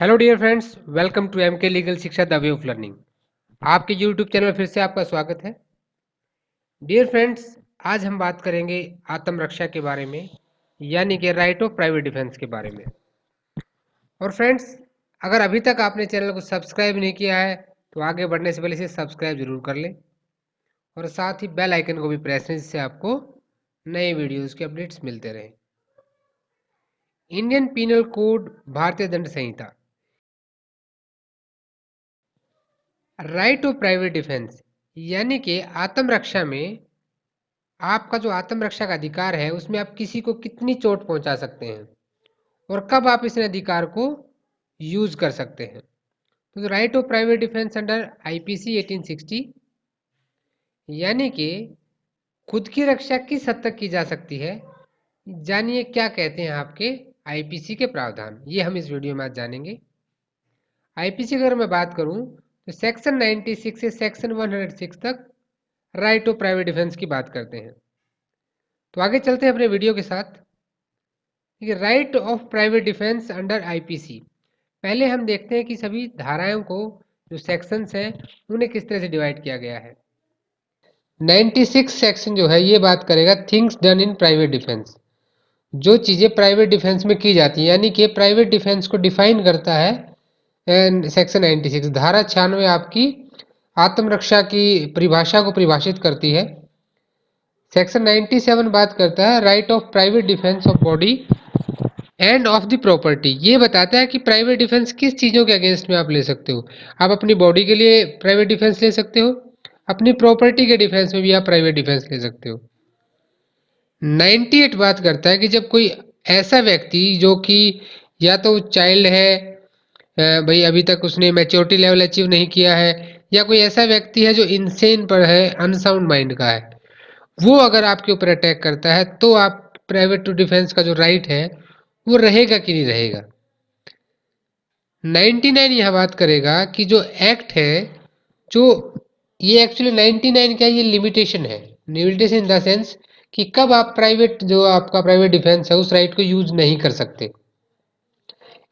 Hello dear friends, welcome to M K legal शिक्षा the way of learning. आपके YouTube channel में फिर से आपका स्वागत है। डियर फ्रेंड्स, आज हम बात करेंगे आत्मरक्षा के बारे में, यानी कि राइट ऑफ प्राइवेट डिफेंस के बारे में। और फ्रेंड्स, अगर अभी तक आपने चैनल को सब्सक्राइब नहीं किया है तो आगे बढ़ने से पहले इसे सब्सक्राइब जरूर कर लें और साथ ही बेल आइकन को भी प्रेस करें, जिससे आपको नए वीडियोज़ के अपडेट्स मिलते रहें। इंडियन पीनल कोड, भारतीय दंड संहिता, राइट ऑफ प्राइवेट डिफेंस यानी कि आत्मरक्षा में आपका जो आत्मरक्षा का अधिकार है उसमें आप किसी को कितनी चोट पहुंचा सकते हैं और कब आप इस अधिकार को यूज कर सकते हैं। तो right of private defence under IPC 1860 यानी कि खुद की रक्षा किस हद तक की जा सकती है, जानिए क्या कहते हैं आपके आईपीसी के प्रावधान। ये हम इस वीडियो में आज जानेंगे। आईपीसी अगर मैं बात करूं तो सेक्शन 96 से सेक्शन 106 तक राइट ऑफ प्राइवेट डिफेंस की बात करते हैं। तो आगे चलते हैं अपने वीडियो के साथ। Right of private defence under IPC, पहले हम देखते हैं कि सभी धाराओं को, जो सेक्शंस हैं, उन्हें किस तरह से डिवाइड किया गया है। 96 सेक्शन जो है ये बात करेगा things done in private defence, जो चीज़ें प्राइवेट डिफेंस में की जाती हैं, यानी कि प्राइवेट डिफेंस को डिफाइन करता है सेक्शन 96। धारा 96 आपकी आत्मरक्षा की परिभाषा को परिभाषित करती है। सेक्शन 97 बात करता है right of private defence of body end of the property. ये बताता है कि प्राइवेट डिफेंस किस चीज़ों के अगेंस्ट में आप ले सकते हो। आप अपनी बॉडी के लिए प्राइवेट डिफेंस ले सकते हो, अपनी प्रॉपर्टी के डिफेंस में भी आप प्राइवेट डिफेंस ले सकते हो। 98 बात करता है कि जब कोई ऐसा व्यक्ति जो कि या तो चाइल्ड है, भाई अभी तक उसने मैच्योरिटी लेवल अचीव नहीं किया है, या कोई ऐसा व्यक्ति है जो इनसेन पर है, अनसाउंड माइंड का है, वो अगर आपके ऊपर अटैक करता है तो आप प्राइवेट टू डिफेंस का जो राइट है वो रहेगा कि नहीं रहेगा। 99 यह बात करेगा कि जो एक्ट है, जो ये एक्चुअली 99 क्या, ये लिमिटेशन है। लिमिटेशन इन द सेंस कि कब आप प्राइवेट, जो आपका प्राइवेट डिफेंस है, उस राइट को यूज नहीं कर सकते।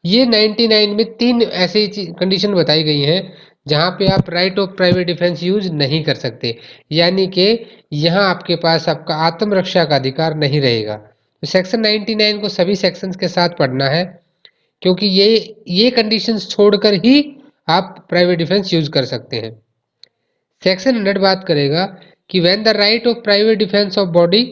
ये 99 में तीन ऐसी कंडीशन बताई गई हैं जहां पे आप right of private defence use नहीं कर सकते, यानी कि यहाँ आपके पास आपका आत्मरक्षा का अधिकार नहीं रहेगा। तो सेक्शन 99 को सभी सेक्शंस के साथ पढ़ना है, क्योंकि ये कंडीशंस छोड़कर ही आप प्राइवेट डिफेंस यूज कर सकते हैं। सेक्शन 100 बात करेगा कि when the right of private defence of body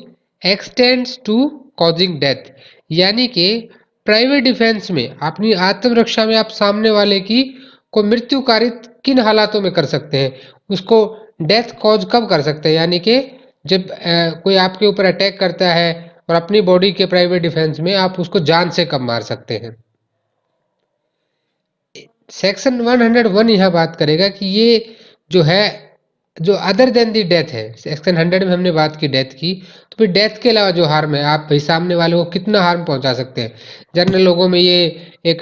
extends to causing death, यानी कि प्राइवेट डिफेंस में अपनी आत्मरक्षा में आप सामने वाले की को मृत्यु कारित किन हालातों में कर सकते हैं, उसको डेथ कॉज कब कर सकते हैं, यानी कि जब कोई आपके ऊपर अटैक करता है और अपनी बॉडी के प्राइवेट डिफेंस में आप उसको जान से कब मार सकते हैं। सेक्शन 101 यह बात करेगा कि ये जो है, जो अदर देन दी डेथ है, सेक्शन 100 में हमने बात की डेथ की, तो फिर डेथ के अलावा जो हार्म है, आप भाई सामने वाले को कितना हार्म पहुंचा सकते हैं। जनरल लोगों में ये एक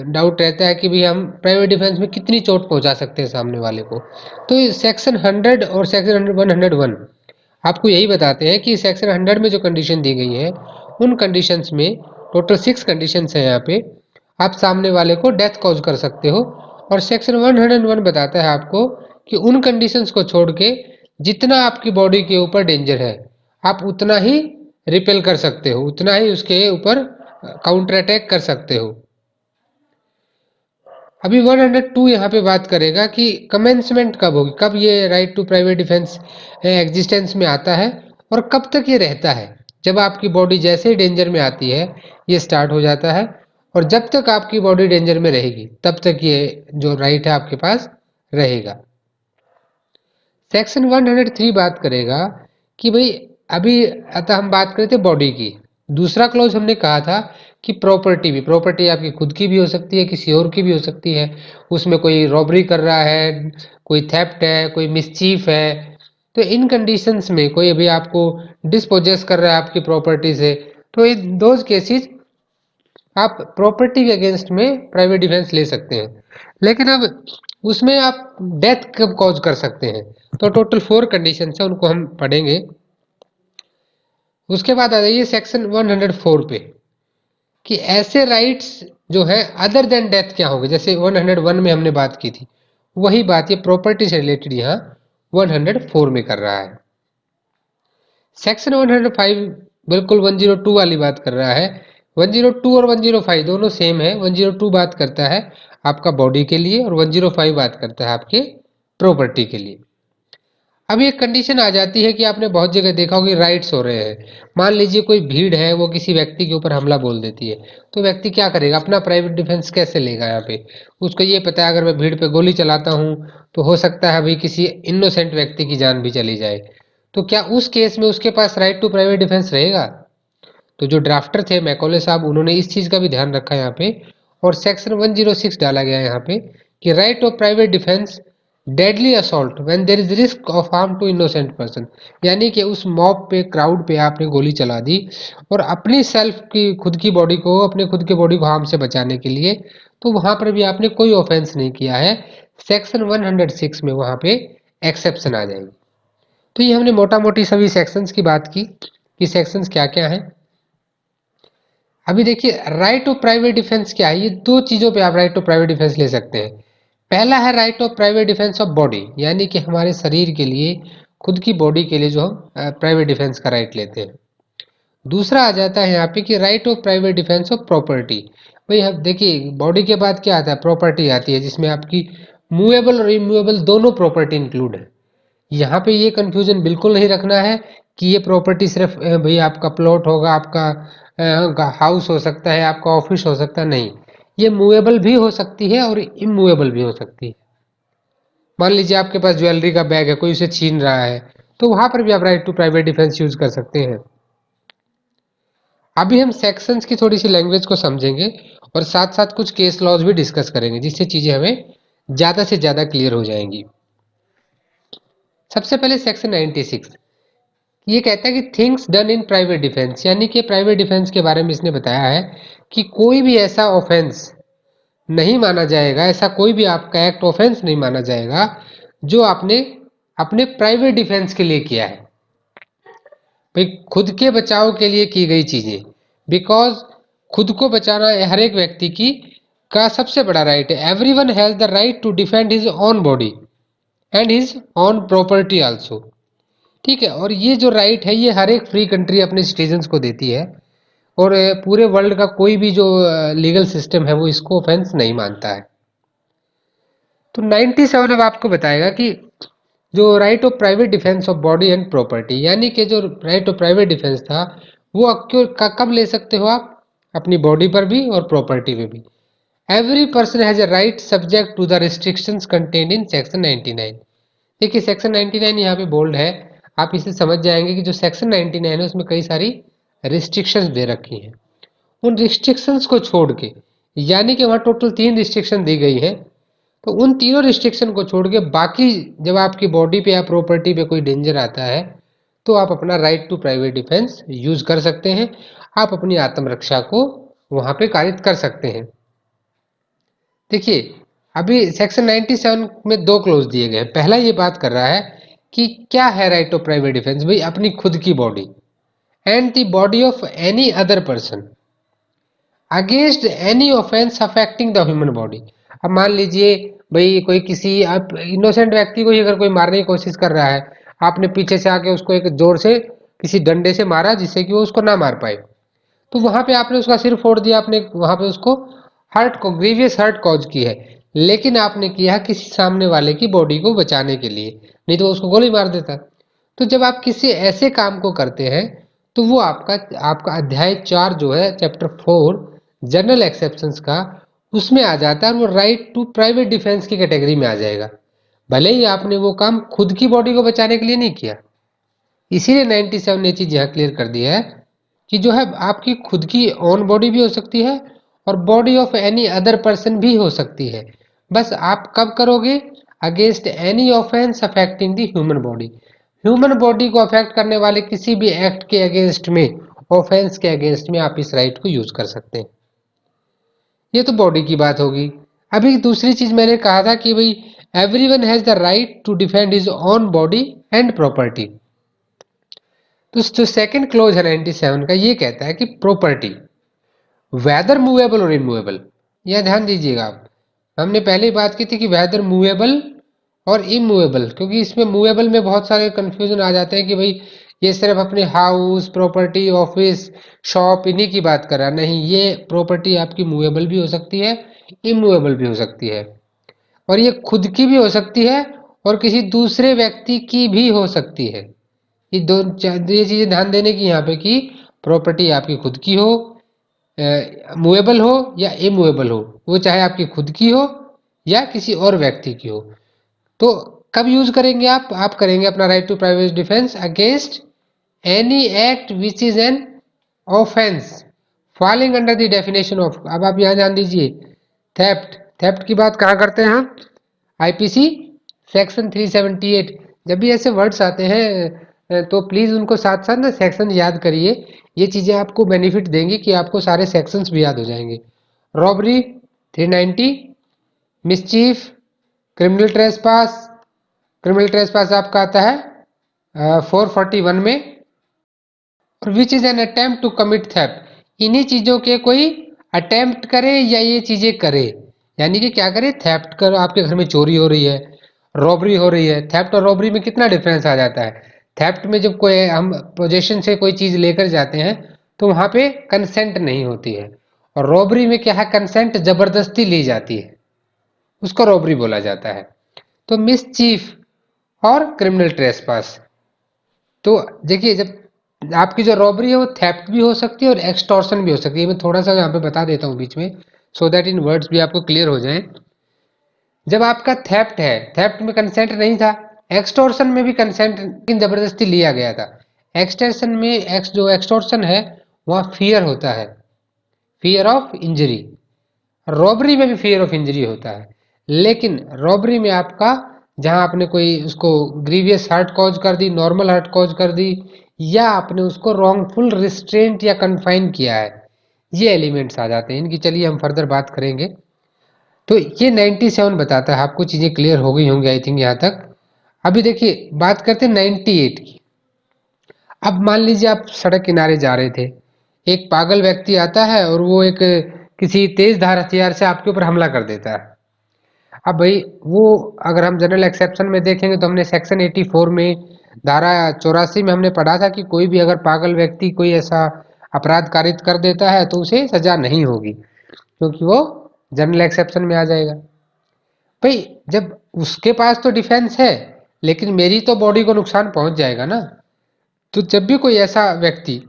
डाउट रहता है कि भाई हम प्राइवेट डिफेंस में कितनी चोट पहुंचा सकते हैं सामने वाले को। तो सेक्शन 100 और सेक्शन 101 आपको यही बताते हैं कि सेक्शन 100 में जो कंडीशन दी गई है, उन कंडीशंस में टोटल 6 कंडीशंस हैं यहाँ पे, आप सामने वाले को डेथ कॉज कर सकते हो। और सेक्शन 101 बताता है आपको कि उन कंडीशंस को छोड़ के जितना आपकी बॉडी के ऊपर डेंजर है, आप उतना ही रिपेल कर सकते हो, उतना ही उसके ऊपर काउंटर अटैक कर सकते हो। अभी 102 यहाँ पे बात करेगा कि कमेंसमेंट कब होगी, कब ये right to private defence existence में आता है और कब तक ये रहता है। जब आपकी बॉडी जैसे ही डेंजर में आती है ये स्टार्ट हो जाता है, और जब तक आपकी बॉडी डेंजर में रहेगी तब तक ये जो राइट है आपके पास रहेगा। सेक्शन 103 बात करेगा कि भाई अभी अतः हम बात करते थे बॉडी की, दूसरा क्लॉज हमने कहा था कि प्रॉपर्टी भी, प्रॉपर्टी आपकी खुद की भी हो सकती है, किसी और की भी हो सकती है। उसमें कोई रॉबरी कर रहा है, कोई थेफ्ट है, कोई मिसचीफ है, तो इन कंडीशंस में कोई अभी आपको डिस्पोजेस कर रहा है आपकी प्रॉपर्टी से, तो इन दोज केसेस आप प्रॉपर्टी के अगेंस्ट में प्राइवेट डिफेंस ले सकते हैं। लेकिन अब उसमें आप डेथ कब कॉज कर सकते हैं, तो टोटल 4 कंडीशन है, उनको हम पढ़ेंगे। उसके बाद आ जाइए सेक्शन 104 पे। कि ऐसे राइट्स जो है अदर देन डेथ क्या होंगे। जैसे 101 में हमने बात की थी, वही बात ये प्रॉपर्टी से रिलेटेड यहाँ 104 में कर रहा है। सेक्शन 105 बिल्कुल 102 वाली बात कर रहा है। 102 और 105 दोनों सेम है। 102 बात करता है आपका बॉडी के लिए और 105 बात करता है आपके प्रॉपर्टी के लिए। अब एक कंडीशन आ जाती है कि आपने बहुत जगह देखा होगा कि राइट्स हो रहे हैं। मान लीजिए कोई भीड़ है, वो किसी व्यक्ति के ऊपर हमला बोल देती है, तो व्यक्ति क्या करेगा, अपना प्राइवेट डिफेंस कैसे लेगा। यहाँ पे उसको ये पता है अगर मैं भीड़ पे गोली चलाता हूँ तो हो सकता है अभी किसी इनोसेंट व्यक्ति की जान भी चली जाए। तो क्या उस केस में उसके पास राइट टू प्राइवेट डिफेंस रहेगा? तो जो ड्राफ्टर थे मैकॉले साहब, उन्होंने इस चीज़ का भी ध्यान रखा यहाँ पे और सेक्शन 106 डाला गया है यहाँ पे कि right of private defence deadly assault when there is risk of harm to innocent person. यानी कि उस मॉब पे, क्राउड पे आपने गोली चला दी और अपनी सेल्फ की, खुद की बॉडी को, अपने खुद के बॉडी को हार्म से बचाने के लिए, तो वहां पर भी आपने कोई ऑफेंस नहीं किया है। सेक्शन 106 में वहां पे एक्सेप्शन आ जाएगी। तो ये हमने मोटा मोटी सभी सेक्शंस की बात की कि सेक्शंस क्या क्या हैं। अभी देखिए राइट ऑफ प्राइवेट डिफेंस क्या है। ये दो चीजों पे आप राइट ऑफ प्राइवेट डिफेंस ले सकते हैं। पहला है right of private defence of body, यानी कि हमारे शरीर के लिए, खुद की बॉडी के लिए जो हम प्राइवेट डिफेंस का राइट लेते हैं। दूसरा आ जाता है यहाँ पे कि right of private defence of property. भाई अब देखिए बॉडी के बाद क्या आता है, प्रॉपर्टी आती है, जिसमें आपकी मूवेबल और इमूवेबल दोनों प्रॉपर्टी इंक्लूड है। यहाँ पे ये कंफ्यूजन बिल्कुल नहीं रखना है कि ये प्रॉपर्टी सिर्फ भाई आपका प्लॉट होगा, आपका हाउस हो सकता है, आपका ऑफिस हो सकता है, नहीं। ये मूवेबल भी हो सकती है और इमूवेबल भी हो सकती है। मान लीजिए आपके पास ज्वेलरी का बैग है, कोई उसे छीन रहा है, तो वहां पर भी आप right to private defence use कर सकते हैं। अभी हम सेक्शंस की थोड़ी सी लैंग्वेज को समझेंगे और साथ साथ कुछ केस लॉज भी डिस्कस करेंगे, जिससे चीजें हमें ज्यादा से ज्यादा क्लियर हो जाएंगी। सबसे पहले सेक्शन 96 ये कहता है कि things done in private defence, यानी कि प्राइवेट डिफेंस के बारे में इसने बताया है कि कोई भी ऐसा ऑफेंस नहीं माना जाएगा, ऐसा कोई भी आपका एक्ट ऑफेंस नहीं माना जाएगा जो आपने अपने प्राइवेट डिफेंस के लिए किया है। भाई खुद के बचाव के लिए की गई चीजें, बिकॉज खुद को बचाना हर एक व्यक्ति की का सबसे बड़ा राइट है। Everyone has the right to defend his own body and his own property also. ठीक है, और ये जो राइट है ये हर एक फ्री कंट्री अपने सिटीजन्स को देती है और पूरे वर्ल्ड का कोई भी जो लीगल सिस्टम है वो इसको ऑफेंस नहीं मानता है। तो 97 अब आपको बताएगा कि जो right of private defence of body and property, यानी कि जो राइट ऑफ प्राइवेट डिफेंस था वो कब ले सकते हो आप, अपनी बॉडी पर भी और प्रॉपर्टी पे भी। Every person has a right subject to the restrictions contained in section 99। देखिए सेक्शन 99 यहाँ पे बोल्ड है, आप इसे समझ जाएंगे कि जो सेक्शन 99 है उसमें कई सारी रिस्ट्रिक्शंस दे रखी हैं। उन रिस्ट्रिक्शंस को छोड़ के, यानी कि वहाँ टोटल 3 रिस्ट्रिक्शन दी गई है, तो उन तीनों रिस्ट्रिक्शन को छोड़ के बाकी जब आपकी बॉडी पे या प्रॉपर्टी पे कोई डेंजर आता है तो आप अपना right to private defence use कर सकते हैं। आप अपनी आत्मरक्षा को वहां पे कारित कर सकते हैं। देखिए अभी सेक्शन 97 में दो क्लोज दिए गए हैं। पहला ये बात कर रहा है कि क्या है राइट ऑफ प्राइवेट डिफेंस, भाई अपनी खुद की body and the body of any other person against any offence affecting the human body. अब मान लीजिए भाई कोई किसी आप इनोसेंट व्यक्ति को ही अगर कोई मारने की कोशिश कर रहा है, आपने पीछे से आके उसको एक जोर से किसी डंडे से मारा जिससे कि वो उसको ना मार पाए, तो वहां पे आपने उसका सिर फोड़ दिया, आपने वहां पे उसको हर्ट को, ग्रीवियस हर्ट कॉज की है, लेकिन आपने किया किसी सामने वाले की बॉडी को बचाने के लिए, नहीं तो उसको गोली मार देता। तो जब आप किसी ऐसे काम को करते हैं तो वो आपका आपका अध्याय 4 जो है चैप्टर 4 जनरल एक्सेप्शंस का, उसमें आ जाता है और वो राइट टू प्राइवेट डिफेंस की कैटेगरी में आ जाएगा, भले ही आपने वो काम खुद की बॉडी को बचाने के लिए नहीं किया। इसीलिए 97 ने चीज यहाँ क्लियर कर दिया है कि जो है आपकी खुद की ओन बॉडी भी हो सकती है और body of any other person भी हो सकती है। बस आप कब करोगे, against any offence affecting the human body, human body को अफेक्ट करने वाले किसी भी एक्ट के अगेंस्ट में, ऑफेंस के अगेंस्ट में आप इस राइट को यूज कर सकते हैं। ये तो बॉडी की बात होगी। अभी दूसरी चीज मैंने कहा था कि भाई everyone has the right to defend his own body and property. तो जो सेकंड क्लोज है 97 का, ये कहता है कि प्रॉपर्टी, वेदर मूवेबल और इमूवेबल, यह ध्यान दीजिएगा आप। हमने पहले ही बात की थी कि वेदर मूवेबल और इमूवेबल, क्योंकि इसमें मूवेबल में बहुत सारे कंफ्यूजन आ जाते हैं कि भाई ये सिर्फ अपने हाउस, प्रॉपर्टी, ऑफिस, शॉप इन्हीं की बात कर रहा है। नहीं, ये प्रॉपर्टी आपकी मूवेबल भी हो सकती है, इमूवेबल भी हो सकती है, और ये खुद की भी हो सकती है और किसी दूसरे व्यक्ति की भी हो सकती है। ये चीजें ध्यान देने की यहाँ पे कि प्रॉपर्टी आपकी खुद की हो, मूवेबल हो या इमूवेबल हो, वो चाहे आपकी खुद की हो या किसी और व्यक्ति की हो। तो कब यूज करेंगे आप करेंगे अपना right to private defence against any act which is an offence falling under the definition of, अब आप यहां ध्यान दीजिए, थेफ्ट, थेफ्ट की बात कहाँ करते हैं हम, आईपीसी सेक्शन 378। जब भी ऐसे वर्ड्स आते हैं तो प्लीज उनको साथ साथ ना सेक्शन याद करिए, ये चीजें आपको बेनिफिट देंगी कि आपको सारे सेक्शंस भी याद हो जाएंगे। Robbery 390, mischief, criminal trespass, criminal trespass आपका आता है 441 में, और which is an attempt to commit theft, इन्हीं चीजों के कोई अटेम्प्ट करे या ये चीजें करे, यानी कि क्या करे, थेफ्ट कर, आपके घर में चोरी हो रही है, रॉबरी हो रही है। थेफ्ट और रॉबरी में कितना डिफरेंस आ जाता है। थेफ्ट में जब कोई हम पोजेशन से कोई चीज लेकर जाते हैं तो वहां पे कंसेंट नहीं होती है, और रॉबरी में क्या है, कंसेंट जबरदस्ती ली जाती है, उसको रॉबरी बोला जाता है। तो मिसचीफ और क्रिमिनल ट्रेसपास, तो देखिए जब आपकी जो रॉबरी है वो थेफ्ट भी हो सकती है और एक्सटॉर्शन भी हो सकती है। मैं थोड़ा सा यहाँ पे बता देता हूँ बीच में, सो दैट इन वर्ड्स भी आपको क्लियर हो जाए। जब आपका थेफ्ट है, थेफ्ट में कंसेंट नहीं था, एक्सटॉर्शन में भी कंसेंट लेकिन जबरदस्ती लिया गया था। एक्सटेंशन में जो एक्सटॉर्शन है वहाँ फियर होता है, फियर ऑफ इंजरी। रॉबरी में भी फियर ऑफ इंजरी होता है, लेकिन रॉबरी में आपका जहां आपने कोई उसको ग्रीवियस हर्ट कॉज कर दी, नॉर्मल हर्ट कॉज कर दी, या आपने उसको रॉन्गफुल रिस्ट्रेंट या कन्फाइन किया है, ये एलिमेंट्स आ जाते हैं इनकी। चलिए हम फर्दर बात करेंगे। तो ये 97 बताता है, आपको चीजें क्लियर हो गई होंगी आई थिंक यहाँ तक। अभी देखिए बात करते हैं 98 की। अब मान लीजिए आप सड़क किनारे जा रहे थे, एक पागल व्यक्ति आता है और वो एक किसी तेज धार हथियार से आपके ऊपर हमला कर देता है। अब भाई वो, अगर हम जनरल एक्सेप्शन में देखेंगे तो हमने सेक्शन 84 में, धारा 84 में हमने पढ़ा था कि कोई भी अगर पागल व्यक्ति कोई ऐसा अपराध कारित कर देता है तो उसे सजा नहीं होगी, क्योंकि वो जनरल एक्सेप्शन में आ जाएगा। भाई जब उसके पास तो डिफेंस है, लेकिन मेरी तो बॉडी को नुकसान पहुंच जाएगा ना। तो जब भी कोई ऐसा व्यक्ति,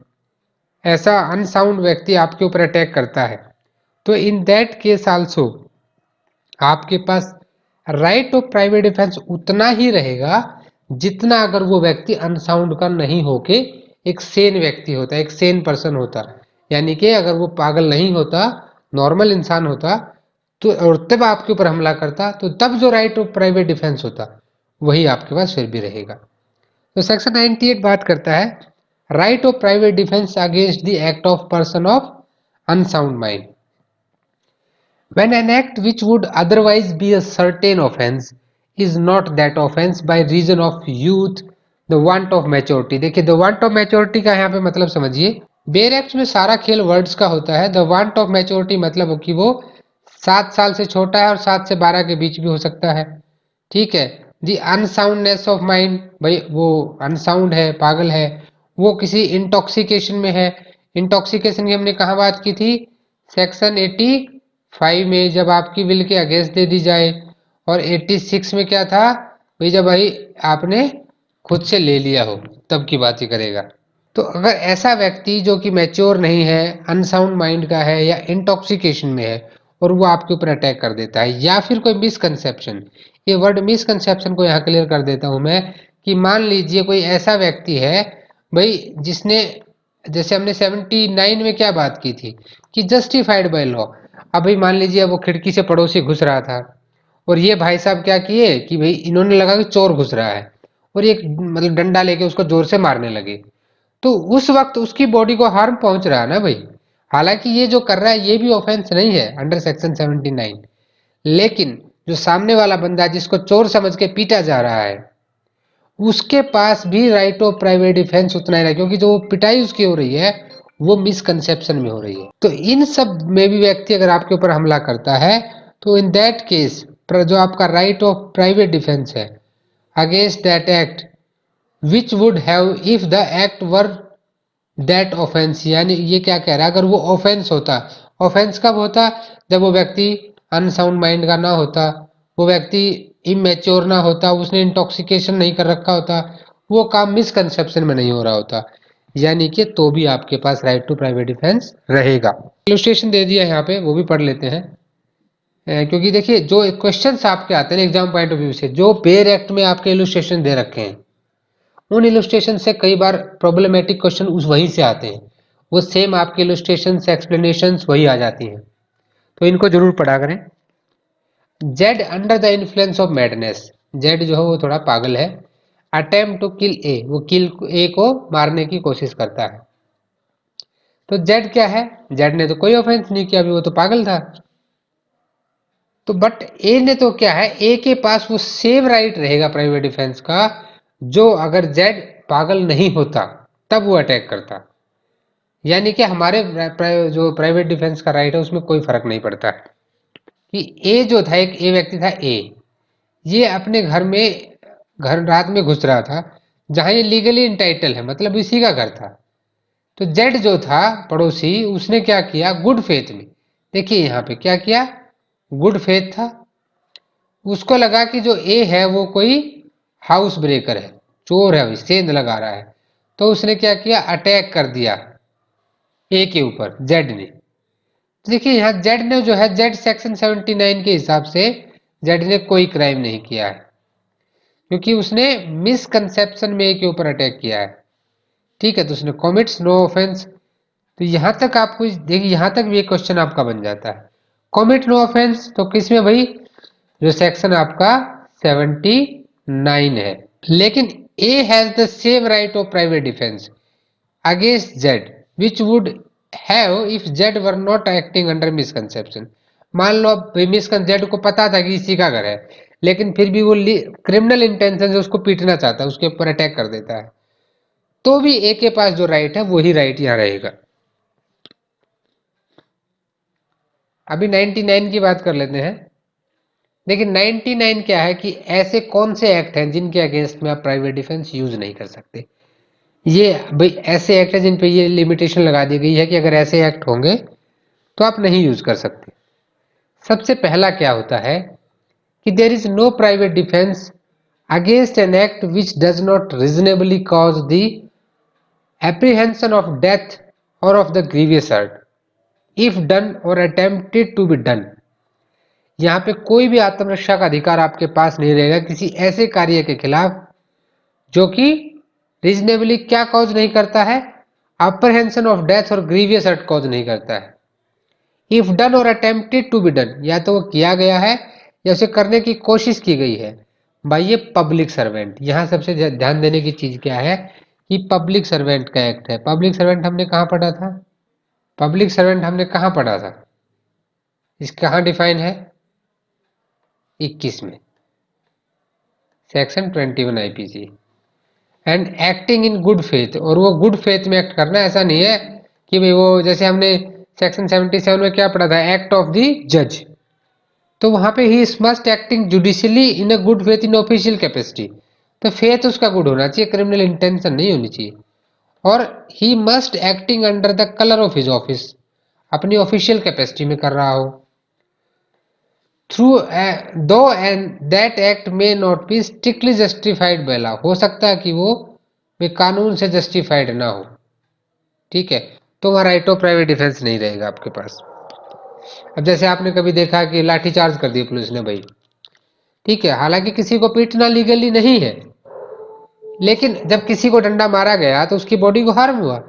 ऐसा अनसाउंड व्यक्ति आपके ऊपर अटैक करता है, तो इन दैट केस आल्सो आपके पास राइट ऑफ प्राइवेट डिफेंस उतना ही रहेगा जितना अगर वो व्यक्ति अनसाउंड का नहीं होके एक सेन व्यक्ति होता, एक सेन पर्सन होता। यानी कि अगर वो पागल नहीं होता, नॉर्मल इंसान होता, तो और तब आपके ऊपर हमला करता, तो तब जो राइट ऑफ प्राइवेट डिफेंस होता वही आपके पास फिर भी रहेगा। तो सेक्शन 98 बात करता है right of private defence against the act of person of unsound mind. When an act which would otherwise be a certain offense is not that offense by reason of youth, the want of maturity। देखिए the want of maturity का यहाँ पे मतलब समझिए, बेर act में सारा खेल वर्ड्स का होता है। the want of maturity मतलब हो कि वो 7 साल से छोटा है और 7 से 12 के बीच भी हो सकता है, ठीक है। दी अनसाउंडनेस ऑफ माइंड, भाई वो अनसाउंड है, पागल है, वो किसी इंटॉक्सिकेशन में है। इंटॉक्सिकेशन की हमने कहाँ बात की थी, सेक्शन 85 में, जब आपकी विल के अगेंस्ट दे दी जाए, और 86 में क्या था भाई, जब भाई आपने खुद से ले लिया हो तब की बात ही करेगा। तो अगर ऐसा व्यक्ति जो कि मैच्योर नहीं है, अनसाउंड माइंड का है या इंटॉक्सिकेशन में है, और वो आपके ऊपर अटैक कर देता है, या फिर कोई मिसकंसेप्शन, ये वर्ड मिसकंसेप्शन को यहाँ क्लियर कर देता हूँ मैं, कि मान लीजिए कोई ऐसा व्यक्ति है भाई जिसने, जैसे हमने 79 में क्या बात की थी कि जस्टिफाइड बाय लॉ। अब भाई मान लीजिए वो खिड़की से पड़ोसी घुस रहा था, और ये भाई साहब क्या किए कि भाई इन्होंने लगा कि चोर घुस रहा है, और एक मतलब डंडा लेके उसको जोर से मारने लगे, तो उस वक्त उसकी बॉडी को हार्म पहुंच रहा है ना भाई। हालांकि ये जो कर रहा है ये भी ऑफेंस नहीं है अंडर सेक्शन 79, लेकिन जो सामने वाला बंदा जिसको चोर समझ के पीटा जा रहा है, उसके पास भी राइट ऑफ प्राइवेट डिफेंस उतना ही है, क्योंकि जो पिटाई उसकी हो रही है वो मिसकंसेप्शन में हो रही है। तो इन सब में भी व्यक्ति अगर आपके ऊपर हमला करता है तो इन दैट केस जो आपका राइट ऑफ प्राइवेट डिफेंस है against that act which would have if the act were that offence, यानी ये क्या कह रहा है, अगर वो ऑफेंस होता, ऑफेंस कब होता, जब वो व्यक्ति अनसाउंड माइंड का ना होता, वो व्यक्ति इमेच्योर ना होता, उसने इंटॉक्सिकेशन नहीं कर रखा होता, वो काम मिसकंसेप्शन में नहीं हो रहा होता, यानी कि तो भी आपके पास राइट टू प्राइवेट डिफेंस रहेगा। इलस्ट्रेशन दे दिया यहाँ पे, वो भी पढ़ लेते हैं। क्योंकि देखिए जो क्वेश्चंस आपके आते हैं एग्जाम पॉइंट ऑफ व्यू से, जो बेयर एक्ट में आपके इलस्ट्रेशन दे रखे हैं उन इलस्ट्रेशन से कई बार प्रॉब्लमेटिक क्वेश्चन उस वहीं से आते हैं, वो सेम आपके इलस्ट्रेशन एक्सप्लेनेशन वही आ जाती हैं, तो इनको जरूर पढ़ा करें। Z under the influence of madness, Z जो है वो थोड़ा पागल है। अटेम्प्ट टू किल ए, वो किल ए को मारने की कोशिश करता है। तो जेड क्या है, जेड ने तो कोई ऑफेंस नहीं किया, अभी वो तो पागल था। तो बट ए ने तो क्या है, ए के पास वो सेम राइट रहेगा प्राइवेट डिफेंस का जो अगर जेड पागल नहीं होता तब वो अटैक करता, यानी कि हमारे जो प्राइवेट डिफेंस का राइट है उसमें कोई फर्क नहीं पड़ता कि ए जो था, एक ए व्यक्ति था ए, ये अपने घर में घर रात में घुस रहा था जहां ये लीगली इंटाइटल है, मतलब इसी का घर था। तो जेड जो था पड़ोसी, उसने क्या किया गुड फेथ में, देखिए यहाँ पे क्या किया, गुड फेथ था, उसको लगा कि जो ए है वो कोई हाउस ब्रेकर है, चोर है, सेंध लगा रहा है, तो उसने क्या किया अटैक कर दिया ए के ऊपर, जेड ने। देखिए यहाँ जेड ने जो है, जेड सेक्शन 79 के हिसाब से जेड ने कोई क्राइम नहीं किया है क्योंकि उसने मिसकंसेप्शन में ए के ऊपर अटैक किया है। ठीक है, तो उसने कॉमिट्स नो ऑफेंस। तो यहां तक आपको देखिए, यहां तक भी एक क्वेश्चन आपका बन जाता है, कॉमिट नो ऑफेंस तो किसमें भाई, जो सेक्शन आपका 79 है। लेकिन A has the same right of private defence against Z which would have if Z were not acting under misconception. मान लो अब जेड को पता था कि इसी का घर है, लेकिन फिर भी वो क्रिमिनल इंटेंशन से उसको पीटना चाहता है, उसके ऊपर अटैक कर देता है, तो भी ए के पास जो राइट है वही राइट यहां रहेगा। अभी 99 की बात कर लेते हैं। देखिए 99 क्या है कि ऐसे कौन से एक्ट हैं जिनके अगेंस्ट में आप प्राइवेट डिफेंस यूज नहीं कर सकते। ये भाई ऐसे एक्ट है जिन पे ये लिमिटेशन लगा दी गई है कि अगर ऐसे एक्ट होंगे तो आप नहीं यूज कर सकते। सबसे पहला क्या होता है कि there is no private defence against an act which does not reasonably cause the apprehension of death or of the grievous hurt if done और अटेम्प्टेड टू बी डन। यहाँ पे कोई भी आत्मरक्षा का अधिकार आपके पास नहीं रहेगा किसी ऐसे कार्य के खिलाफ जो कि रीजनेबली क्या कॉज नहीं करता है, अप्रहेंशन ऑफ डेथ और ग्रीवियस हर्ट कॉज नहीं करता है। इफ डन और अटेम्प्टेड टू बी डन, या तो वो किया गया है या उसे करने की कोशिश की गई है बाय ये पब्लिक सर्वेंट। यहाँ सबसे ध्यान देने की चीज क्या है कि पब्लिक सर्वेंट का एक्ट है। पब्लिक सर्वेंट हमने कहाँ पढ़ा था, पब्लिक सर्वेंट हमने कहाँ पढ़ा था, इस कहाँ डिफाइन है, 21 में, section 21 IPC. And acting in good faith, और वो गुड फेथ में एक्ट करना, ऐसा नहीं है कि भाई वो जैसे हमने सेक्शन 77 में क्या पढ़ा था, एक्ट ऑफ द जज, तो वहां पे he must acting judicially in a good faith in official capacity, तो फेथ उसका गुड होना चाहिए, क्रिमिनल इंटेंशन नहीं होनी चाहिए। और he must acting under the colour of his office, अपनी ऑफिशियल कैपेसिटी में कर रहा हो, थ्रू दो एंड दैट एक्ट में not be strictly justified by law, हो सकता है कि वो कानून से जस्टिफाइड ना हो। ठीक है, तो वहां राइट ऑफ प्राइवेट डिफेंस नहीं रहेगा आपके पास। अब जैसे आपने कभी देखा कि लाठी चार्ज कर दिया पुलिस ने भाई, ठीक है, हालांकि किसी को पीटना लीगली नहीं है, लेकिन जब किसी को डंडा मारा गया तो उसकी बॉडी को हार्म हुआ,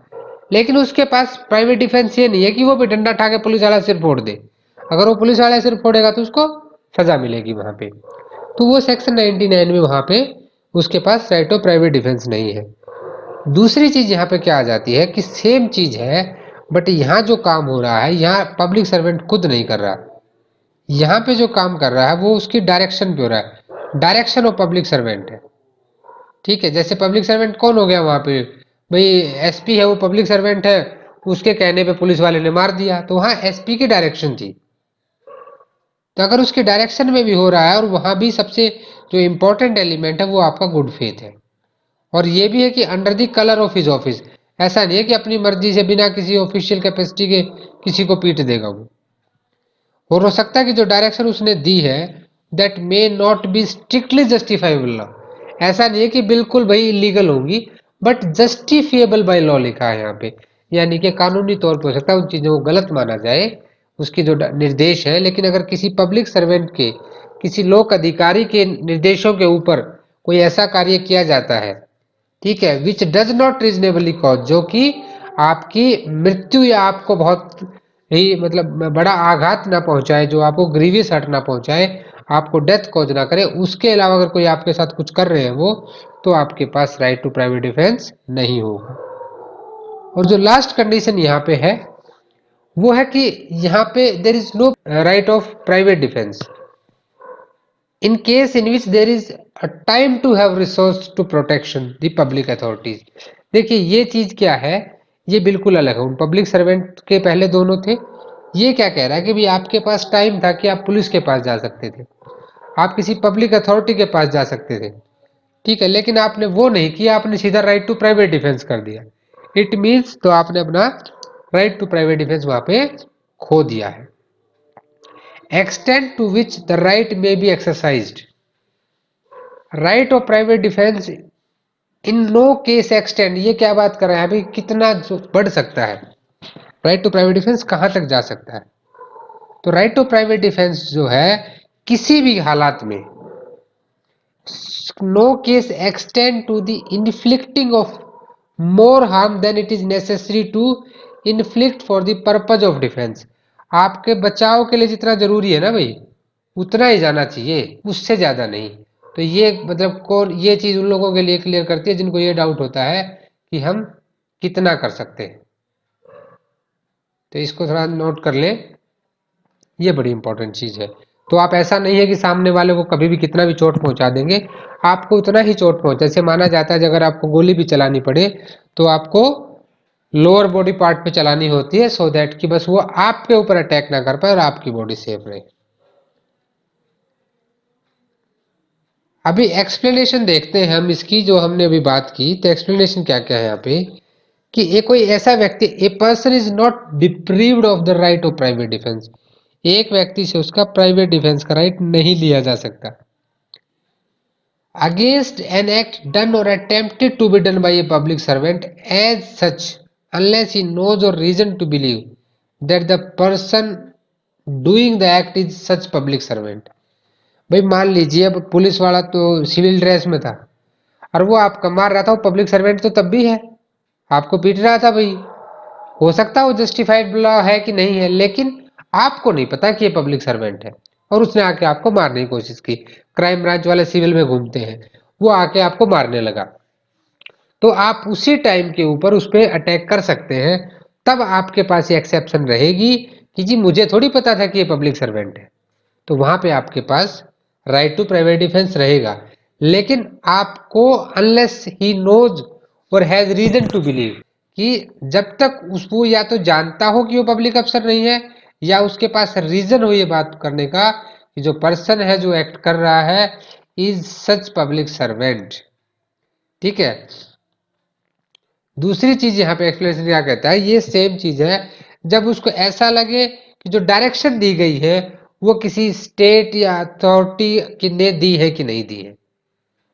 लेकिन उसके पास प्राइवेट डिफेंस ये नहीं है कि वो भी डंडा उठा के पुलिस वाला सिर फोड़ दे। अगर वो पुलिस वाला सिर फोड़ेगा तो उसको सजा मिलेगी वहां पे, तो वो सेक्शन 99 में वहां पे उसके पास राइट ऑफ प्राइवेट डिफेंस नहीं है। दूसरी चीज यहाँ पे क्या आ जाती है कि सेम चीज है बट यहाँ जो काम हो रहा है, यहाँ पब्लिक सर्वेंट खुद नहीं कर रहा, यहाँ पे जो काम कर रहा है वो उसकी डायरेक्शन पे हो रहा है, डायरेक्शन ऑफ पब्लिक सर्वेंट है। ठीक है, जैसे पब्लिक सर्वेंट कौन हो गया वहां पे, भाई एसपी है वो पब्लिक सर्वेंट है, उसके कहने पे पुलिस वाले ने मार दिया, तो वहां एसपी की डायरेक्शन थी। तो अगर उसके डायरेक्शन में भी हो रहा है और वहां भी सबसे जो इम्पोर्टेंट एलिमेंट है वो आपका गुड फेथ है, और ये भी है कि under the colour of his office. ऐसा नहीं है कि अपनी मर्जी से बिना किसी ऑफिशियल कैपेसिटी के किसी को पीट देगा वो। और हो सकता है कि जो डायरेक्शन उसने दी है that may not be strictly justifiable law, ऐसा नहीं है कि बिल्कुल भाई इलीगल होंगी, बट जस्टिफिएबल बाय लॉ लिखा है यहाँ पे, यानी कि कानूनी तौर पर हो सकता है उन चीजों को गलत माना जाए उसकी जो निर्देश है, लेकिन अगर किसी पब्लिक सर्वेंट के, किसी लोक अधिकारी के निर्देशों के ऊपर कोई ऐसा कार्य किया जाता है, ठीक है, विच डज नॉट रीजनेबली कॉज, जो कि आपकी मृत्यु या आपको बहुत ही मतलब बड़ा आघात ना पहुंचाए, जो आपको ग्रीवियस हर्ट ना पहुंचाए, आपको डेथ कॉज ना करे, उसके अलावा अगर कोई आपके साथ कुछ कर रहे हैं वो, तो आपके पास राइट टू प्राइवेट डिफेंस नहीं होगा। और जो लास्ट कंडीशन यहाँ पे है वो है कि यहाँ पे there is no right of private defence in case in which there is a time to have resource to protection the public authorities. देखिए ये चीज क्या है, ये बिल्कुल अलग है, उन पब्लिक सर्वेंट के पहले दोनों थे। ये क्या कह रहा है कि भाई आपके पास टाइम था कि आप पुलिस के पास जा सकते थे, आप किसी पब्लिक अथॉरिटी के पास जा सकते थे, ठीक है, लेकिन आपने वो नहीं किया, आपने सीधा राइट टू प्राइवेट डिफेंस कर दिया। इट मीन्स तो आपने अपना राइट टू प्राइवेट डिफेंस वहां पे खो दिया है। Extent to which the right may be exercised, right of private defence in no case extend, ये क्या बात कर रहे हैं अभी, कितना बढ़ सकता है, राइट टू प्राइवेट डिफेंस कहां तक जा सकता है। तो राइट टू प्राइवेट डिफेंस जो है किसी भी हालात में, no case extend to the inflicting of more harm than it is necessary to inflict for the purpose of defence, आपके बचाव के लिए जितना जरूरी है ना भाई उतना ही जाना चाहिए, उससे ज्यादा नहीं। तो ये मतलब कौन, ये चीज उन लोगों के लिए क्लियर करती है जिनको ये डाउट होता है कि हम कितना कर सकते हैं। तो इसको थोड़ा नोट कर लें, ये बड़ी इंपॉर्टेंट चीज है। तो आप, ऐसा नहीं है कि सामने वाले को कभी भी कितना भी चोट पहुंचा देंगे, आपको उतना ही चोट पहुंचे। जैसे माना जाता है अगर आपको गोली भी चलानी पड़े तो आपको लोअर बॉडी पार्ट पे चलानी होती है, सो दैट कि बस वो आपके ऊपर अटैक ना कर पाए और आपकी बॉडी सेफ रहे। अभी एक्सप्लेनेशन देखते हैं हम इसकी, जो हमने अभी बात की, तो एक्सप्लेनेशन क्या क्या है यहाँ पे कि ये कोई ऐसा व्यक्ति, a person is not deprived of the right of private defence, एक व्यक्ति से उसका प्राइवेट डिफेंस का राइट नहीं लिया जा सकता। अगेंस्ट एन एक्ट डन और attempted to be done by a public servant as such unless he knows or reason to believe that the person doing the act is such public servant। भाई मान लीजिए अब police वाला तो civil dress में था और वो आपका मार रहा था, वो पब्लिक सर्वेंट तो तब भी है, आपको पीट रहा था भाई, हो सकता है वो जस्टिफाइड लॉ है कि नहीं है, लेकिन आपको नहीं पता कि ये पब्लिक सर्वेंट है और उसने आके आपको मारने की कोशिश की। क्राइम ब्रांच वाले सिविल में घूमते हैं, वो आके आपको मारने लगा, तो आप उसी टाइम के ऊपर उस पर अटैक कर सकते हैं। तब आपके पास ये एक्सेप्शन रहेगी कि जी मुझे थोड़ी पता था कि ये पब्लिक सर्वेंट है, तो वहां पे आपके पास राइट टू प्राइवेट डिफेंस रहेगा। लेकिन आपको अनलेस ही नोज और हैज रीजन टू बिलीव, कि जब तक उसको या तो जानता हो कि वो पब्लिक अफसर नहीं है, या उसके पास रीजन हो ये बात करने का कि जो पर्सन है जो एक्ट कर रहा है इज सच पब्लिक सर्वेंट, ठीक है। दूसरी चीज यहाँ पे एक्सप्लेनेशन क्या कहता है, ये सेम चीज है जब उसको ऐसा लगे कि जो डायरेक्शन दी गई है वो किसी स्टेट या अथॉरिटी की ने दी है कि नहीं दी है,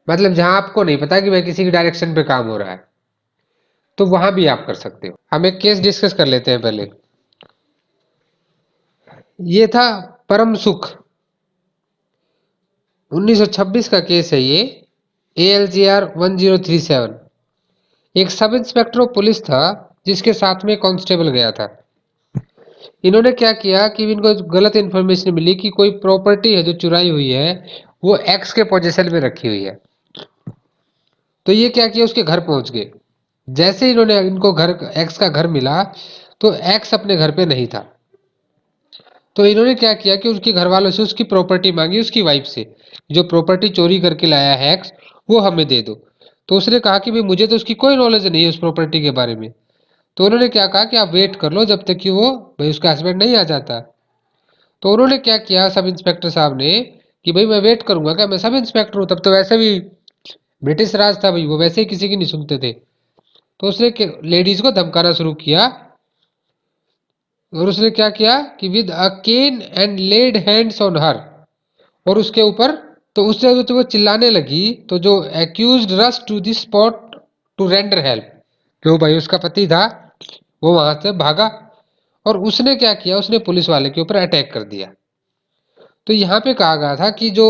मतलब जहां आपको नहीं पता कि भाई किसी की डायरेक्शन पे काम हो रहा है, तो वहां भी आप कर सकते हो। हम एक केस डिस्कस कर लेते हैं पहले। ये था परम सुख, 1926 का केस है ये, ALGR 1037। एक सब इंस्पेक्टर ऑफ पुलिस था जिसके साथ में कांस्टेबल गया था। इन्होंने क्या किया कि इनको गलत इन्फॉर्मेशन मिली कि कोई प्रॉपर्टी है जो चुराई हुई है वो एक्स के पोजीशन में रखी हुई है। तो ये क्या किया, उसके घर पहुंच गए। जैसे इन्होंने इनको घर, एक्स का घर मिला, तो एक्स अपने घर पे नहीं था। तो इन्होंने क्या किया कि उसके घर वालों से उसकी प्रॉपर्टी मांगी, उसकी वाइफ से, जो प्रॉपर्टी चोरी करके लाया है एक्स, वो हमें दे दो। तो उसने कहा कि भाई मुझे तो उसकी कोई नॉलेज नहीं है उस प्रॉपर्टी के बारे में। तो उन्होंने क्या कहा कि आप वेट कर लो जब तक कि वो भाई उसका हस्बैंड नहीं आ जाता। तो उन्होंने क्या किया सब इंस्पेक्टर साहब ने कि भाई मैं वेट करूंगा क्या, मैं सब इंस्पेक्टर हूँ, तब तो वैसे भी ब्रिटिश राज था भाई, वो वैसे ही किसी की नहीं सुनते थे। तो उसने लेडीज को धमकाना शुरू किया और उसने क्या किया कि with a cane and laid hands on her, और उसके ऊपर, तो उससे तो वो चिल्लाने लगी तो जो accused rush to the spot to render help, जो भाई उसका पति था वो वहां से भागा और उसने क्या किया, उसने पुलिस वाले के ऊपर अटैक कर दिया। तो यहाँ पे कहा गया था कि जो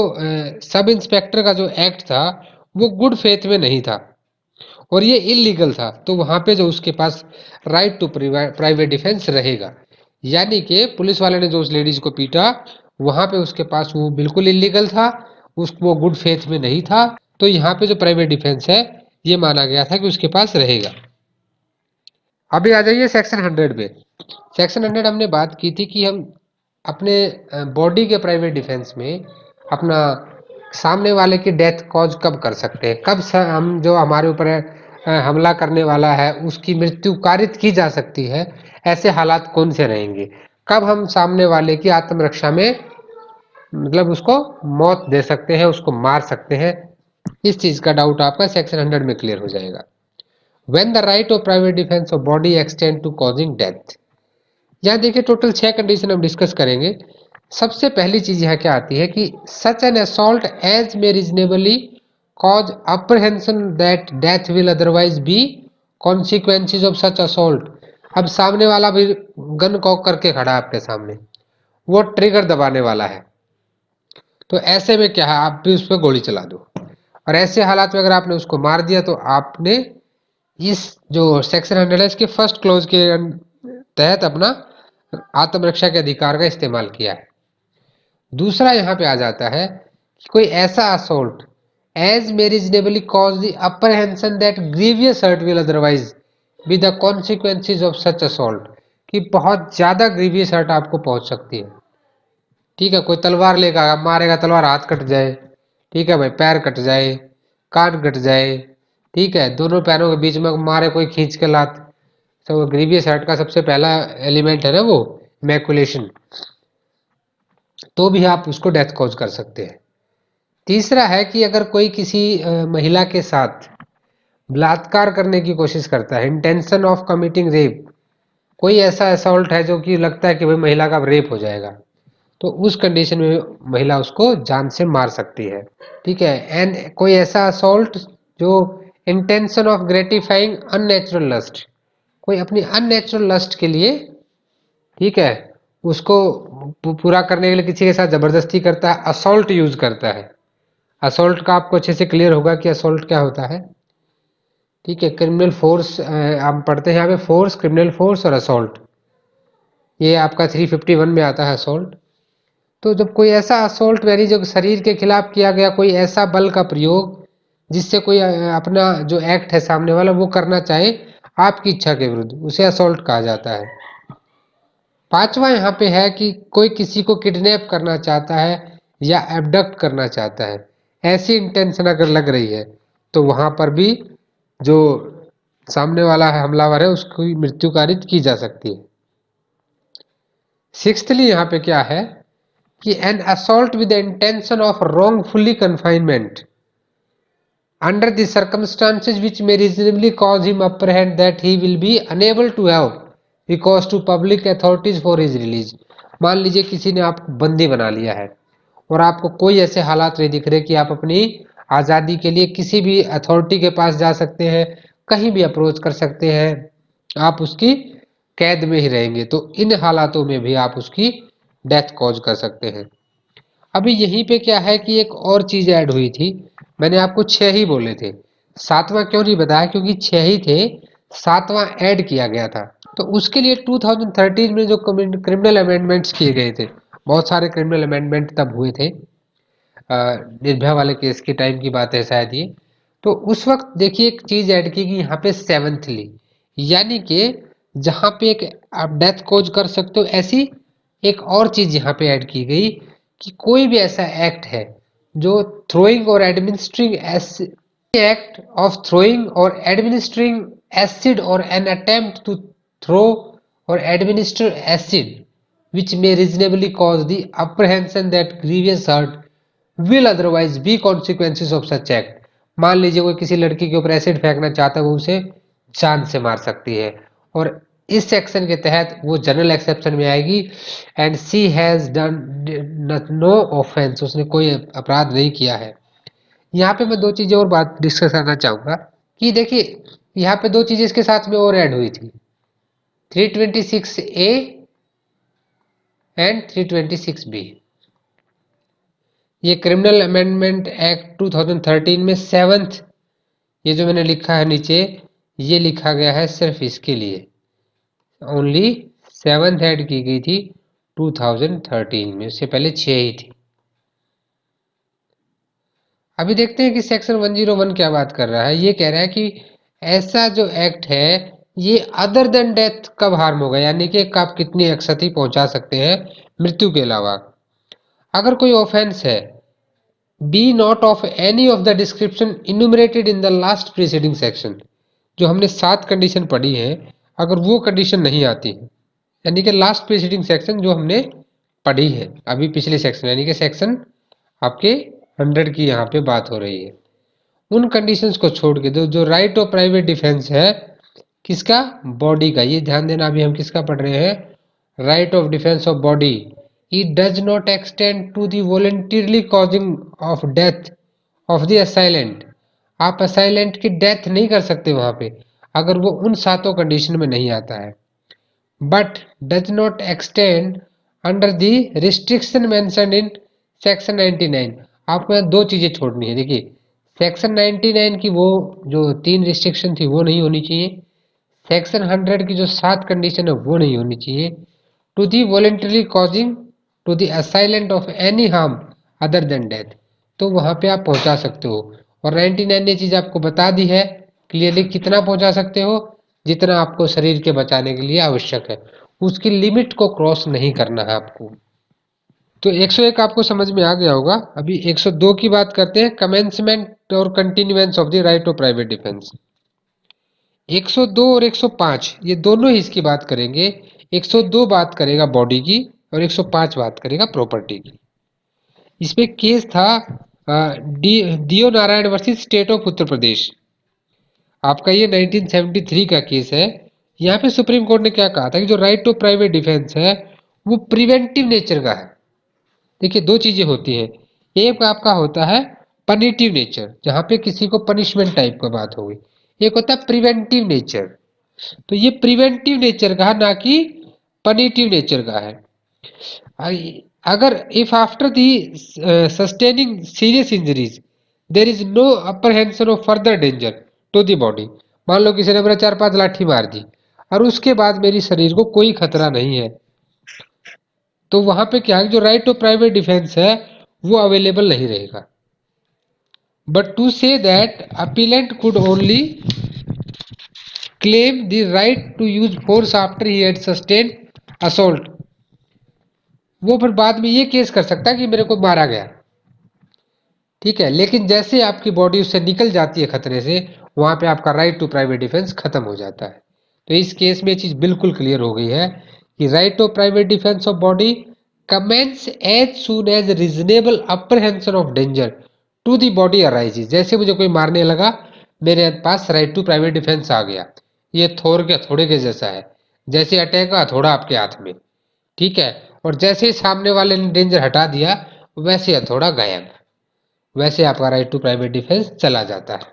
सब इंस्पेक्टर का जो एक्ट था वो गुड फेथ में नहीं था और ये इलीगल था, तो वहां पे जो उसके पास राइट टू प्राइवेट डिफेंस रहेगा। यानी कि पुलिस वाले ने जो उस लेडीज को पीटा वहां पे उसके पास वो बिल्कुल इलीगल था, उस वो गुड फेथ में नहीं था, तो यहाँ पे जो प्राइवेट डिफेंस है ये माना गया था कि उसके पास रहेगा। अभी आ जाइए सेक्शन 100 पे। सेक्शन 100 हमने बात की थी कि हम अपने बॉडी के प्राइवेट डिफेंस में अपना सामने वाले की डेथ कॉज कब कर सकते हैं, कब हम जो हमारे ऊपर हमला करने वाला है उसकी मृत्यु कारित की जा सकती है, ऐसे हालात कौन से रहेंगे, कब हम सामने वाले की आत्मरक्षा में मतलब उसको मौत दे सकते हैं, उसको मार सकते हैं। इस चीज का डाउट आपका सेक्शन 100 में क्लियर हो जाएगा। When the right of private defence of body extend to causing death. यहाँ देखिए टोटल 6 कंडीशन हम डिस्कस करेंगे। सबसे पहली चीज यहाँ क्या आती है कि such an assault as may reasonably cause apprehension that death will otherwise be consequences of such assault. अब सामने वाला भी गन कॉक करके खड़ा है आपके सामने, वो ट्रिगर दबाने वाला है, तो ऐसे में क्या है आप भी उस पर गोली चला दो और ऐसे हालात में अगर आपने उसको मार दिया तो आपने इस जो सेक्शन 100 है इसके फर्स्ट क्लोज के तहत अपना आत्मरक्षा के अधिकार का इस्तेमाल किया है। दूसरा यहाँ पे आ जाता है कि कोई ऐसा assault as may reasonably cause the apprehension that grievous hurt will otherwise be the consequences of such assault, कि बहुत ज्यादा ग्रीवियस हर्ट आपको पहुंच सकती है। ठीक है, कोई तलवार लेकर मारेगा, तलवार हाथ कट जाए, ठीक है भाई, पैर कट जाए, कान कट जाए, ठीक है, दोनों पैरों के बीच में मारे कोई खींच के लात, तो ग्रीवियस हर्ट का सबसे पहला एलिमेंट है ना वो मैकुलेशन, तो भी आप उसको डेथ कॉज कर सकते हैं। तीसरा है कि अगर कोई किसी महिला के साथ बलात्कार करने की कोशिश करता है, इंटेंशन ऑफ कमिटिंग रेप, कोई ऐसा असॉल्ट है जो कि लगता है कि भाई महिला का रेप हो जाएगा, तो उस कंडीशन में महिला उसको जान से मार सकती है। ठीक है, एंड कोई ऐसा असॉल्ट जो intention of gratifying unnatural lust, कोई अपनी अननेचुरल लस्ट के लिए, ठीक है, उसको पूरा करने के लिए किसी के साथ जबरदस्ती करता है, असॉल्ट यूज करता है। असॉल्ट का आपको अच्छे से क्लियर होगा कि असॉल्ट क्या होता है। ठीक है, क्रिमिनल फोर्स आप पढ़ते हैं यहाँ पे, फोर्स, क्रिमिनल फोर्स और असॉल्ट, ये आपका 351 में आता है असॉल्ट। तो जब कोई ऐसा असॉल्ट यानी जो शरीर के खिलाफ किया गया कोई ऐसा बल का प्रयोग जिससे कोई अपना जो एक्ट है सामने वाला वो करना चाहे आपकी इच्छा के विरुद्ध, उसे असॉल्ट कहा जाता है। पांचवा यहाँ पे है कि कोई किसी को किडनैप करना चाहता है या एबडक्ट करना चाहता है, ऐसी इंटेंशन अगर लग रही है तो वहां पर भी जो सामने वाला है हमलावर है उसकी मृत्यु कारित की जा सकती है। सिक्स्थली यहाँ पे क्या है कि N assault with the intention of wrongfully confinement under the circumstances which may reasonably cause him apprehend that he will be unable to have recourse to public authorities for his release। मान लीजिए किसी ने आपको बंदी बना लिया है और आपको कोई ऐसे हालात नहीं दिख रहे कि आप अपनी आज़ादी के लिए किसी भी अथॉरिटी के पास जा सकते हैं, कहीं भी अप्रोच कर सकते हैं, आप उसकी कैद में ही रहेंगे, तो इन हालातों में भी आप उसकी डेथ कॉज कर सकते हैं। अभी यहीं पे क्या है कि एक और चीज ऐड हुई थी, मैंने आपको 6 ही बोले थे, सातवां क्यों नहीं बताया, क्योंकि 6 ही थे, सातवां ऐड किया गया था। तो उसके लिए 2013 में जो क्रिमिनल अमेंडमेंट्स किए गए थे, बहुत सारे क्रिमिनल अमेंडमेंट तब हुए थे, निर्भया वाले केस के टाइम की बात है शायद ये। तो उस वक्त देखिए एक चीज ऐड की गई यहाँ पे सेवंथली, यानी कि जहाँ पे एक आप डेथ कोज कर सकते हो, ऐसी एक और चीज यहाँ पे ऐड की गई कि कोई भी ऐसा एक्ट है जो थ्रोइंग और administering act of throwing or administering acid or an attempt to throw or administer acid which may reasonably cause the apprehension that grievous hurt will otherwise be consequences of such act। मान लीजिए कोई किसी लड़की के ऊपर acid फेंकना चाहता है, वो उसे जान से मार सकती है, और इस सेक्शन के तहत वो जनरल एक्सेप्शन में आएगी। And she has done no offence, उसने कोई अपराध नहीं किया है। यहाँ पे मैं दो चीजें और बात डिस्कस करना चाहूंगा कि देखिए यहाँ पे दो चीजें इसके साथ में और ऐड हुई थी, 326A एंड 326B। ये क्रिमिनल अमेंडमेंट एक्ट 2013 में 7th, ये जो मैंने लिखा है नीचे, ये लिखा गया है सिर्फ इसके लिए, ओनली 7th ऐड की गई थी 2013 में, उससे पहले 6 ही थी। अभी देखते हैं कि सेक्शन 101 क्या बात कर रहा है। ये कह रहा है कि ऐसा जो एक्ट है ये अदर देन डेथ कब हार्म होगा, यानी कि आप कितनी क्षति पहुंचा सकते हैं मृत्यु के अलावा। अगर कोई ऑफेंस है be not of any of the description enumerated in the last preceding section, जो हमने 7 कंडीशन पढ़ी है, अगर वो कंडीशन नहीं आती है, यानी कि लास्ट प्रीसीडिंग सेक्शन जो हमने पढ़ी है अभी पिछले सेक्शन, यानी कि सेक्शन आपके 100 की यहाँ पे बात हो रही है, उन कंडीशंस को छोड़ के दो, जो राइट ऑफ प्राइवेट डिफेंस है किसका, बॉडी का। ये ध्यान देना, अभी हम किसका पढ़ रहे हैं, right of defence of body. It does not extend to the voluntarily causing of death of the assailant. आप असाइलेंट की डेथ नहीं कर सकते वहां पे अगर वो उन 7 कंडीशन में नहीं आता है। But does not extend under the restriction mentioned in section 99। आपको यहाँ दो चीजें छोड़नी है। देखिए सेक्शन 99 की वो जो 3 रिस्ट्रिक्शन थी वो नहीं होनी चाहिए, सेक्शन 100 की जो 7 कंडीशन है वो नहीं होनी चाहिए। To the voluntary causing to the assailant of any harm other than death, तो वहां पे आप पहुंचा सकते हो। और 99 ने चीज आपको बता दी है क्लियरली कितना पहुंचा सकते हो, जितना आपको शरीर के बचाने के लिए आवश्यक है, उसकी लिमिट को क्रॉस नहीं करना है आपको। तो 101 आपको समझ में आ गया होगा। अभी 102 की बात करते हैं, कमेंसमेंट और continuance of the right of private defence. 102 और 105 ये दोनों ही इसकी बात करेंगे। 102 बात करेगा बॉडी की और 105 बात करेगा प्रॉपर्टी की। इसमें केस था दियो Narayan versus state of Uttar Pradesh. आपका ये 1973 का केस है। यहाँ पे सुप्रीम कोर्ट ने क्या कहा था कि जो राइट टू प्राइवेट डिफेंस है वो प्रिवेंटिव नेचर का है। देखिए दो चीजें होती हैं, एक आपका होता है पनिटिव नेचर, जहाँ पे किसी को पनिशमेंट टाइप का बात हो गई, एक होता है प्रिवेंटिव नेचर। तो ये प्रिवेंटिव नेचर का है, ना कि पनिटिव नेचर का है। अगर if after the sustaining serious injuries there is no apprehension of further danger to the body, मान लो किसी ने मेरा 4-5 लाठी मार दी और उसके बाद मेरी शरीर को कोई खतरा नहीं है, तो वहां पे क्या है, जो राइट टू प्राइवेट डिफेंस है वो अवेलेबल नहीं रहेगा। But to say that appellant could only claim the right to use force after he had sustain assault, वो फिर बाद में ये केस कर सकता है कि मेरे को मारा गया, ठीक है, लेकिन जैसे आपकी बॉडी उससे निकल जाती है खतरे से, वहां पे आपका राइट टू प्राइवेट डिफेंस खत्म हो जाता है। तो इस केस में ये चीज बिल्कुल क्लियर हो गई है कि right to private defence of body commences as soon as reasonable apprehension of danger to the body arises. जैसे मुझे कोई मारने लगा, मेरे पास राइट टू प्राइवेट डिफेंस आ गया। ये थोर के हथौड़े के जैसा है, जैसे अटैक का हथौड़ा आपके हाथ में, ठीक है, और जैसे ही सामने वाले ने डेंजर हटा दिया वैसे हथौड़ा गायब, वैसे आपका राइट टू प्राइवेट डिफेंस चला जाता है।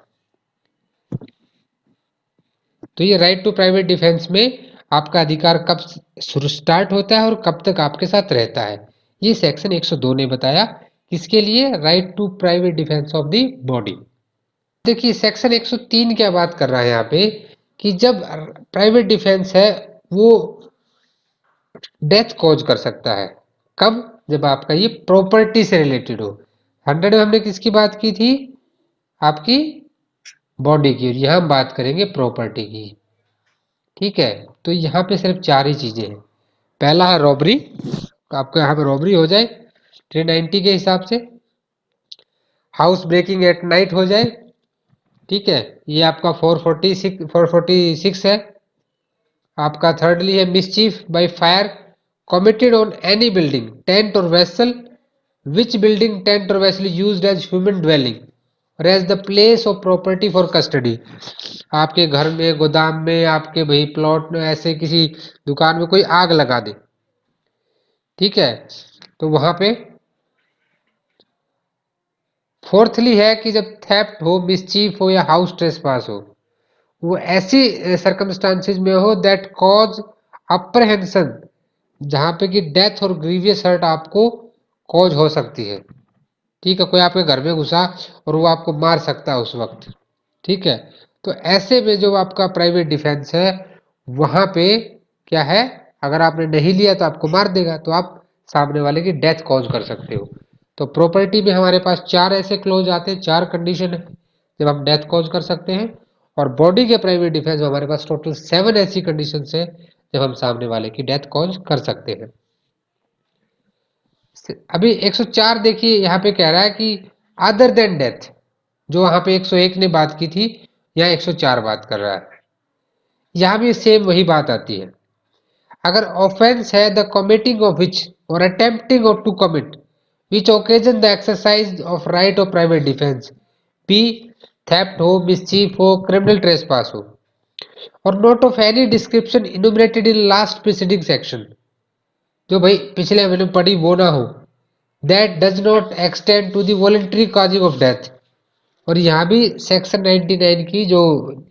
तो ये राइट टू प्राइवेट डिफेंस में आपका अधिकार कब शुरू स्टार्ट होता है और कब तक आपके साथ रहता है, ये सेक्शन 102 ने बताया। किसके लिए, right to private defence of the body. देखिए सेक्शन 103 क्या बात कर रहा है यहाँ पे कि जब प्राइवेट डिफेंस है वो डेथ कॉज कर सकता है, कब, जब आपका ये प्रॉपर्टी से रिलेटेड हो। 100 में हमने किसकी बात की थी, आपकी बॉडी की, और यहाँ हम बात करेंगे प्रॉपर्टी की, ठीक है। तो यहाँ पे सिर्फ 4 ही चीजें हैं। पहला है रॉबरी, आपको यहाँ पे रॉबरी हो जाए 390 के हिसाब से, हाउस ब्रेकिंग एट नाइट हो जाए, ठीक है, ये आपका 446 है। आपका thirdly है mischief by fire committed on any building, tent or vessel, which building, tent or vessel used as human dwelling or as the place of property for custody। आपके घर में, गोदाम में, आपके भाई प्लॉट में, ऐसे किसी दुकान में कोई आग लगा दे, ठीक है, तो वहां पे फोर्थली है कि जब थेफ्ट हो, मिसचीफ हो या हाउस ट्रेसपास हो, वो ऐसी सर्कमस्टांसिस में हो दैट कॉज अप्रहेंशन, जहां पे कि डेथ और ग्रीवियस हर्ट आपको कॉज हो सकती है, ठीक है, कोई आपके घर में घुसा और वो आपको मार सकता है उस वक्त, ठीक है, तो ऐसे में जो आपका प्राइवेट डिफेंस है वहां पे क्या है, अगर आपने नहीं लिया तो आपको मार देगा, तो आप सामने वाले की डेथ कॉज कर सकते हो। तो प्रॉपर्टी में हमारे पास 4 ऐसे क्लोज आते हैं, 4 कंडीशन है जब हम डेथ कॉज कर सकते हैं, और बॉडी के प्राइवेट डिफेंस में हमारे पास टोटल 7 ऐसी कंडीशन है जब हम सामने वाले की डेथ कॉज कर सकते हैं। अभी 104 देखिए, यहाँ पे कह रहा है कि अदर देन डेथ, जो वहां पे 101 ने बात की थी, यहाँ 104 बात कर रहा है, यहाँ भी सेम वही बात आती है। अगर ऑफेंस है the committing of which or attempting of to commit which occasion the exercise of right of private defence, be theft हो, मिसचीफ हो, क्रिमिनल ट्रेसपास हो, और not of any description enumerated in last preceding section, जो भाई पिछले मैंने पढ़ी वो ना हो, that does not extend to the voluntary causing of death, और यहाँ भी सेक्शन 99 की जो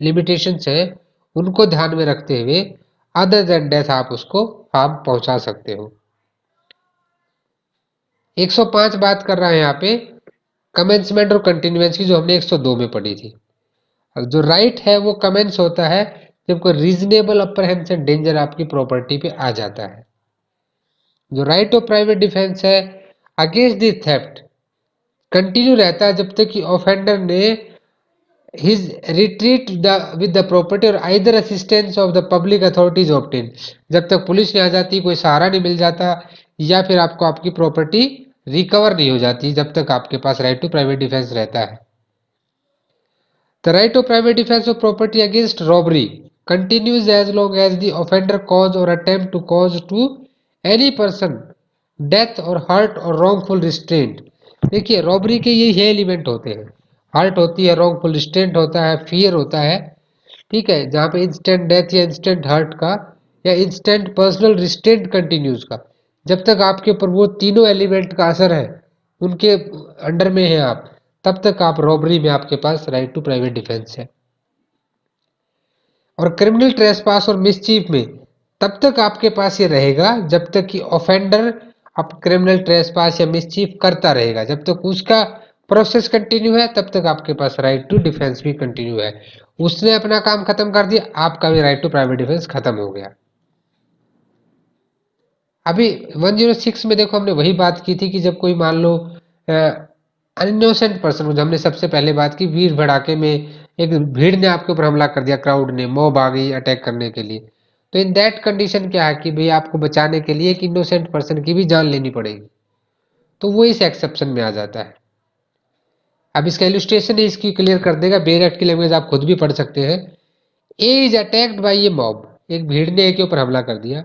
लिमिटेशंस है उनको ध्यान में रखते हुए अदर देन डेथ आप उसको हार्म पहुंचा सकते हो। 105 बात कर रहा है यहाँ पे कमेंसमेंट और कंटिन्यूएंस की, जो हमने 102 में पढ़ी थी। जो राइट है वो कमेंस होता है जब कोई रीजनेबल अप्रहेंशन डेंजर आपकी प्रॉपर्टी पे आ जाता है। जो राइट ऑफ प्राइवेट डिफेंस है अगेंस्ट द थेफ्ट कंटिन्यू रहता है जब तक कि ऑफेंडर ने his retreat with the property or either assistance of the public authorities obtained, जब तक पुलिस नहीं आ जाती, कोई सहारा नहीं मिल जाता, या फिर आपको आपकी प्रॉपर्टी रिकवर नहीं हो जाती, जब तक आपके पास राइट टू प्राइवेट डिफेंस रहता है। The right of private defense of property against robbery continues as long as the offender cause or attempt to cause to any person death or hurt or wrongful restraint। देखिए robbery के ये element होते हैं, hurt होती है, wrongful restraint होता है, fear होता है, ठीक है, जहाँ पे इंस्टेंट डेथ या इंस्टेंट हर्ट का या इंस्टेंट पर्सनल रिस्ट्रेंट कंटिन्यूज का, जब तक आपके ऊपर वो तीनों एलिमेंट का असर है, उनके अंडर में है आप, तब तक आप रॉबरी में आपके पास राइट टू प्राइवेट डिफेंस है। और क्रिमिनल ट्रेसपास और मिसचीफ में तब तक आपके पास ये रहेगा जब तक कि ऑफेंडर अब क्रिमिनल ट्रेसपास या मिसचीफ करता रहेगा, जब तक उसका प्रोसेस कंटिन्यू है तब तक आपके पास राइट टू डिफेंस भी कंटिन्यू है। उसने अपना काम खत्म कर दिया, आपका भी राइट टू प्राइवेट डिफेंस खत्म हो गया। अभी 106 में देखो हमने वही बात की थी कि जब कोई मान लो अनइनोसेंट पर्सन, जो हमने सबसे पहले बात की, भीड़ भड़ाके में एक भीड़ ने आपके ऊपर हमला कर दिया, क्राउड ने, मॉब आ गई अटैक करने के लिए, तो इन दैट कंडीशन क्या है कि भाई आपको बचाने के लिए एक इनोसेंट पर्सन की भी जान लेनी पड़ेगी, तो वो इस एक्सेप्शन में आ जाता है। अब इसका इलस्ट्रेशन ही इसकी क्लियर कर देगा, बेर एक्ट की लैंग्वेज आप खुद भी पढ़ सकते हैं। A is attacked by a mob, एक भीड़ ने ए के ऊपर हमला कर दिया,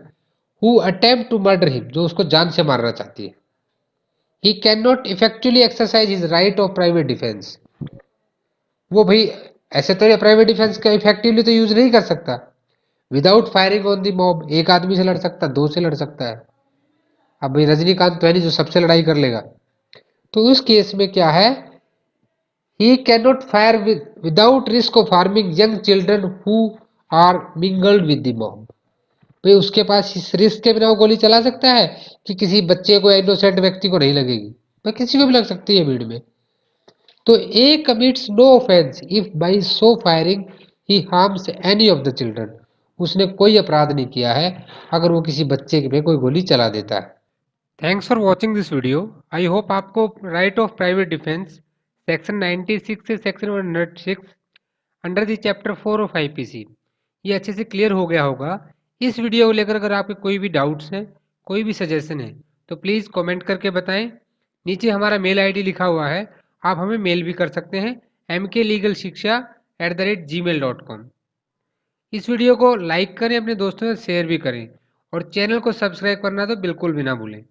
who attempt to murder him, जो उसको जान से मारना चाहती है, he can not effectually exercise his right of private defence, वो भाई ऐसे तो प्राइवेट डिफेंस का इफेक्टिवली तो यूज नहीं कर सकता, without firing on the mob, एक आदमी से लड़ सकता, दो से लड़ सकता है, अब भाई रजनीकांत तो है नहीं जो सबसे लड़ाई कर लेगा, तो उस केस में क्या है, he cannot fire without risk of harming young children who are mingled with the mob। भाई उसके पास इस रिस्क के बिना वो गोली चला सकता है कि किसी बच्चे को या इनोसेंट व्यक्ति को नहीं लगेगी, भाई किसी को भी लग सकती है भीड़ में। तो A commits no offence if by so firing he harms any of the children, उसने कोई अपराध नहीं किया है अगर वो किसी बच्चे पे कोई गोली चला देता है। Thanks for watching this video. I hope आपको right of private defence section 96 से section 106 under the chapter 4 of IPC ये अच्छे से क्लियर हो गया होगा। इस वीडियो को लेकर अगर आपके कोई भी डाउट्स हैं, कोई भी सजेशन है, तो प्लीज़ कमेंट करके बताएं। नीचे हमारा मेल आईडी लिखा हुआ है, आप हमें मेल भी कर सकते हैं mklegalshiksha@gmail.com। इस वीडियो को लाइक करें, अपने दोस्तों से शेयर भी करें और चैनल को सब्सक्राइब करना तो बिल्कुल भी ना भूलें।